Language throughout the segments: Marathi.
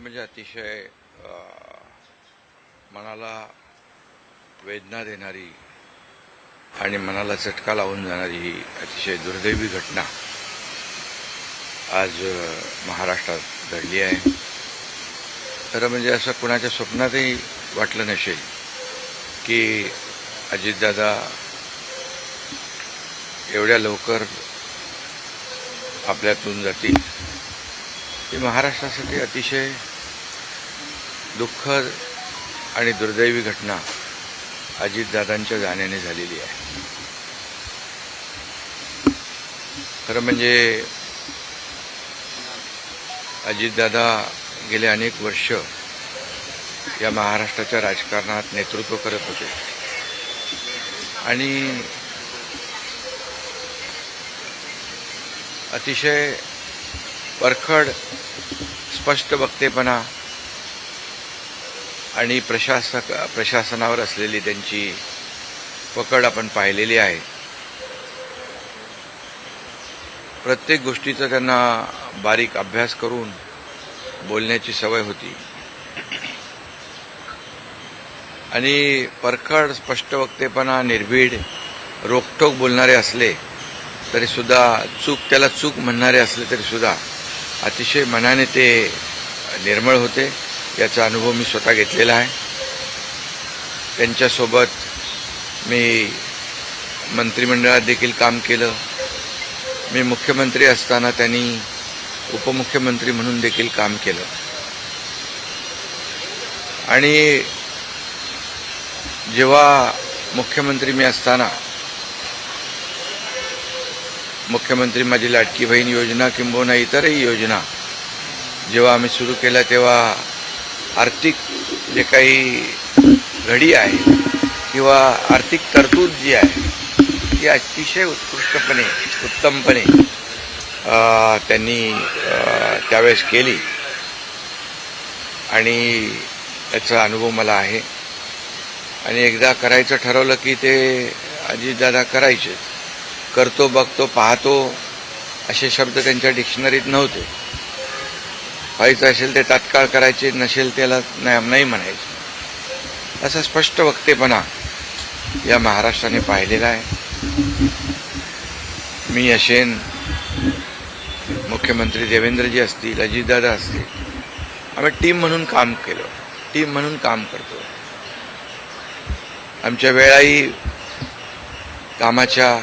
म्हणजे अतिशय मनाला वेदना देणारी आणि मनाला चटका लावून जाणारी ही अतिशय दुर्दैवी घटना आज महाराष्ट्रात घडली आहे. खरं म्हणजे असं कुणाच्या स्वप्नातही वाटलं नसेल की अजितदादा एवढ्या लवकर आपल्यातून जातील. ही महाराष्ट्रासाठी अतिशय दुःखद आणि दुर्दैवी घटना अजितदादांच्या जाण्याने झालेली आहे. खरं म्हणजे अजितदादा गेले अनेक वर्ष या महाराष्ट्राच्या राजकारणात नेतृत्व करत होते आणि अतिशय परखड स्पष्ट वक्तेपणा आणि प्रशासनावर असलेली त्यांची पकड आपण पाहिलेली आहे. प्रत्येक गोष्टीचा त्यांना बारीक अभ्यास करून बोलण्याची सवय होती आणि परखड स्पष्ट वक्तेपणा, निर्भीड, रोखठोक बोलणारे असले तरी सुद्धा त्याला चूक म्हणणारे असले तरी सुद्धा अतिशय मनाने ते निर्मळ होते. याचा अनुभव मी स्वतः घेतलेला आहे. त्यांच्यासोबत मी मंत्रिमंडळात देखील काम केलं. मी मुख्यमंत्री असताना त्यांनी उपमुख्यमंत्री म्हणून देखील काम केलं आणि जेव्हा मुख्यमंत्री मी असताना मुख्यमंत्री माझी लाडकी बहीण योजना किंबहुना इतरही योजना जेव्हा आम्ही सुरू केल्या तेव्हा आर्थिक जे काही घडी आहे किंवा आर्थिक तरतूद जी आहे ती अतिशय उत्तमपणे त्यांनी त्यावेळेस केली आणि त्याचा अनुभव मला आहे. आणि एकदा करायचं ठरवलं की ते अजितदादा करायचे. करतो, बघतो, पाहतो असे शब्द त्यांच्या डिक्शनरीत नव्हते. व्हायचं असेल ते तात्काळ करायचे, नसेल त्याला नाही म्हणायचे. असा स्पष्ट वक्तेपणा या महाराष्ट्राने पाहिलेला आहे. मी असेन, मुख्यमंत्री देवेंद्रजी असतील, अजितदादा असतील, आम्ही टीम म्हणून काम केलं, टीम म्हणून काम करतो. आमच्या वेळाही कामाच्या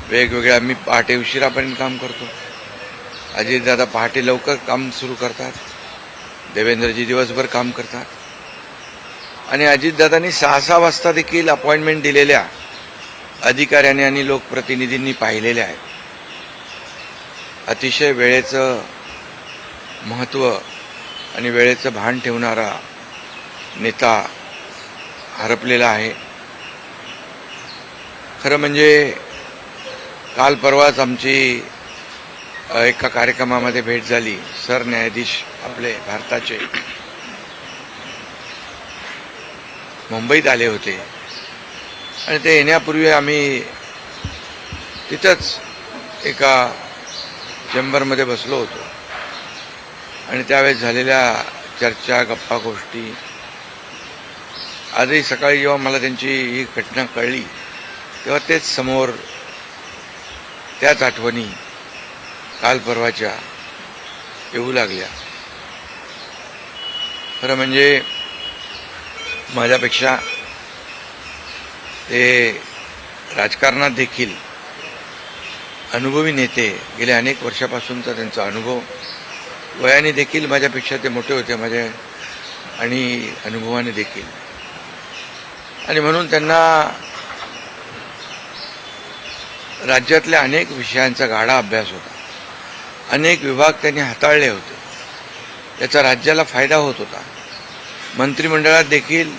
वेगवेगळ्या, आम्ही पहाटे उशिरापर्यंत काम करतो. अजितदादा पहाटे लवकर काम सुरू करतात, देवेंद्रजी दिवसभर काम करतात. आणि अजितदादांनी 6-6 वाजता देखील अपॉइंटमेंट दिलेल्या अधिकाऱ्यांनी आणि लोकप्रतिनिधींनी पाहिलेल्या आहेत. अतिशय वेळेचं महत्त्व आणि वेळेचं भान ठेवणारा नेता हरपलेला आहे. खरं म्हणजे काल परवाच आमची एका कार्यक्रमामध्ये भेट झाली. सरन्यायाधीश आपले भारताचे मुंबईत आले होते आणि ते येण्यापूर्वी आम्ही तिथंच एका चेंबरमध्ये बसलो होतो आणि त्यावेळेस झालेल्या चर्चा, गप्पा गोष्टी, आजही सकाळी जेव्हा मला त्यांची ही घटना कळली तेव्हा तेच समोर त्याच आठवणी काल परवाच्या येऊ लागल्या. खरं म्हणजे माझ्यापेक्षा ते राजकारणात देखील अनुभवी नेते, गेल्या अनेक वर्षापासूनचा त्यांचा अनुभव, वयाने देखील माझ्यापेक्षा ते मोठे होते माझ्या आणि अनुभवाने देखील. आणि म्हणून त्यांना राज्यातल्या अनेक विषयांचा गाढा अभ्यास होता. अनेक विभाग त्यांनी हाताळले होते. याचा राज्याला फायदा होत होता. मंत्रिमंडळात देखील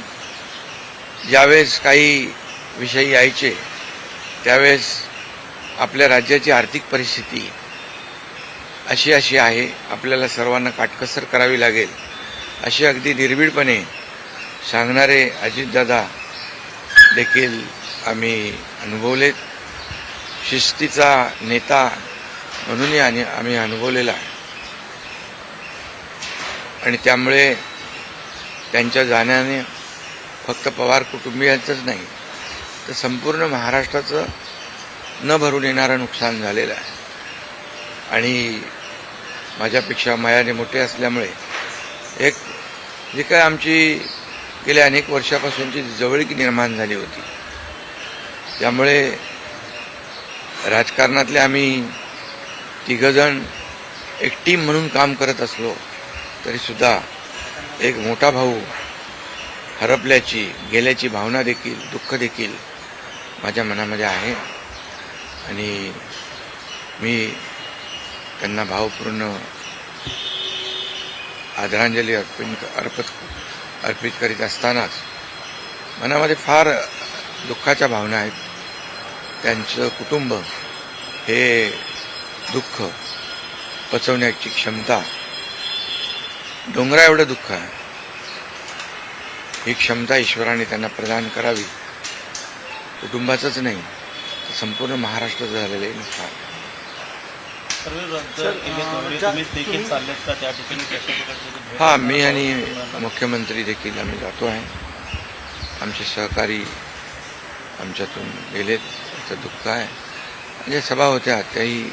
ज्यावेळेस काही विषय यायचे त्यावेळेस आपल्या राज्याची आर्थिक परिस्थिती अशी आहे, आपल्याला सर्वांना काटकसर करावी लागेल, असे अगदी निर्भीडपणे सांगणारे अजितदादा देखील आम्ही अनुभवलेत. शिस्तीचा नेता म्हणूनही आम्ही अनुभवलेला आहे. आणि त्यामुळे त्यांच्या जाण्याने फक्त पवार कुटुंबियांचंच नाही तर संपूर्ण महाराष्ट्राचं न भरून येणारं नुकसान झालेलं आहे. आणि माझ्यापेक्षा वयाने मोठे असल्यामुळे एक जी काय आमची गेल्या अनेक वर्षापासूनची जवळीक निर्माण झाली होती, त्यामुळे राजकारणातले आम्ही तिघजण एक टीम म्हणून काम करत असलो तरीसुद्धा एक मोठा भाऊ हरपल्याची गेल्याची भावना देखील दुःख देखील माझ्या मनामध्ये आहे. आणि मी त्यांना भावपूर्ण आदरांजली अर्पित करीत असतानाच मनामध्ये फार दुःखाच्या भावना आहेत. त्यांचं कुटुंब हे दुःख पचवण्याची क्षमता डोंगरा एवढं दुःख आहे, ही क्षमता ईश्वराने त्यांना प्रदान करावी. कुटुंबाचंच नाही तर संपूर्ण महाराष्ट्राचं झालेलं आहे नुकसान. हा, मी आणि मुख्यमंत्री देखील आम्ही जातो आहे. आमचे सहकारी आमच्यातून गेलेत, त्याचं दुःख आहे. म्हणजे सभा होत्या त्याही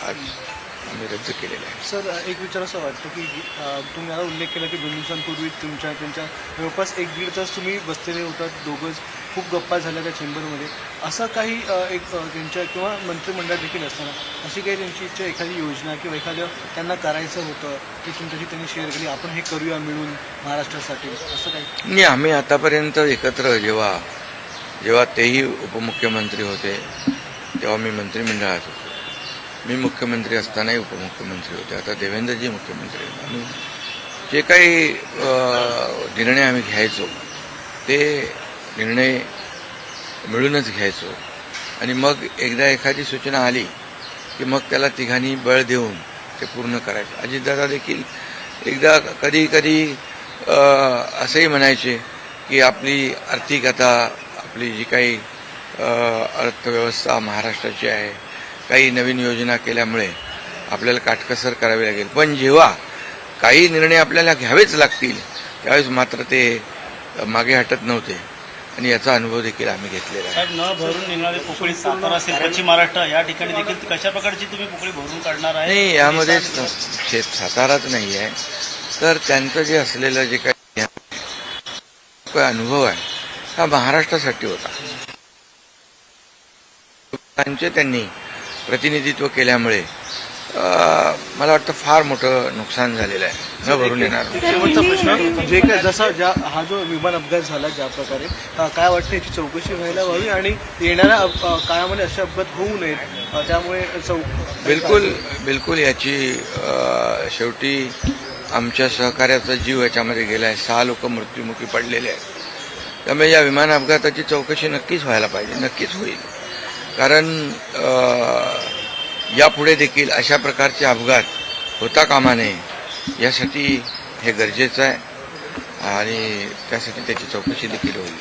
आज आम्ही रद्द केलेल्या आहे. सर, एक विचार असं वाटतं की तुम्ही आता उल्लेख केला की 2 दिवसांपूर्वी त्यांच्या जवळपास 1-1.5 तास तुम्ही बसलेले होतात, दोघंच खूप गप्पा झाल्या त्या चेंबरमध्ये. असं काही एक त्यांच्या किंवा मंत्रिमंडळात देखील असताना अशी काही त्यांची इच्छा, एखादी योजना किंवा एखादं त्यांना करायचं होतं की तुमच्याशी त्यांनी शेअर केली, आपण हे करूया मिळून महाराष्ट्रासाठी, असं काही? नाही, आम्ही आतापर्यंत एकत्र जेव्हा तेही उपमुख्यमंत्री होते तेव्हा मी मंत्रिमंडळात होतो. मी मुख्यमंत्री असतानाही उपमुख्यमंत्री होते. आता देवेंद्रजी मुख्यमंत्री आहेत. आणि जे काही निर्णय आम्ही घ्यायचो ते निर्णय मिळूनच घ्यायचो. आणि मग एकदा एखादी सूचना आली की मग त्याला तिघांनी बळ देऊन ते पूर्ण करायचं. अजितदादा देखील एकदा कधी कधी असंही म्हणायचे की आपली आर्थिक आता आपली जी काही अर्थव्यवस्था महाराष्ट्राची आहे, काही नवीन योजना केल्यामुळे आपल्याला काटकसर करावी लागेल, पण जेव्हा काही निर्णय आपल्याला घ्यावेच लागतील त्यावेळेस मात्र ते मागे हटत नव्हते. आणि याचा अनुभव देखील आम्ही घेतलेला आहे. न भरून निघणारी पोकळी सातारा असेल, पश्चिम महाराष्ट्र या ठिकाणी देखील कशा प्रकारची तुम्ही पोकळी भरून काढणार आहे? नाही, यामध्ये साताराच नाही आहे तर त्यांचं जे असलेलं जे काही अनुभव आहे हा महाराष्ट्रासाठी होता. त्यांनी प्रतिनिधित्व केल्यामुळे मला वाटतं फार मोठं नुकसान झालेलं आहे, न भरून येणार. शेवटचा प्रश्न, जे काय जसा हा जो विमान अपघात झाला ज्या प्रकारे, काय वाटतं याची चौकशी व्हायला हवी आणि येणाऱ्या काळामध्ये असे अपघात होऊ नयेत, त्यामुळे बिलकुल याची शेवटी आमच्या सहकार्याचा जीव याच्यामध्ये गेला आहे. 6 लोक मृत्युमुखी पडलेले आहेत. त्यामुळे या विमान अपघाताची चौकशी नक्कीच व्हायला पाहिजे, नक्कीच होईल. कारण यापुढे देखील अशा प्रकारचे अपघात होता कामा नये यासाठी हे गरजेचं आहे आणि त्यासाठी त्याची चौकशी देखील होईल.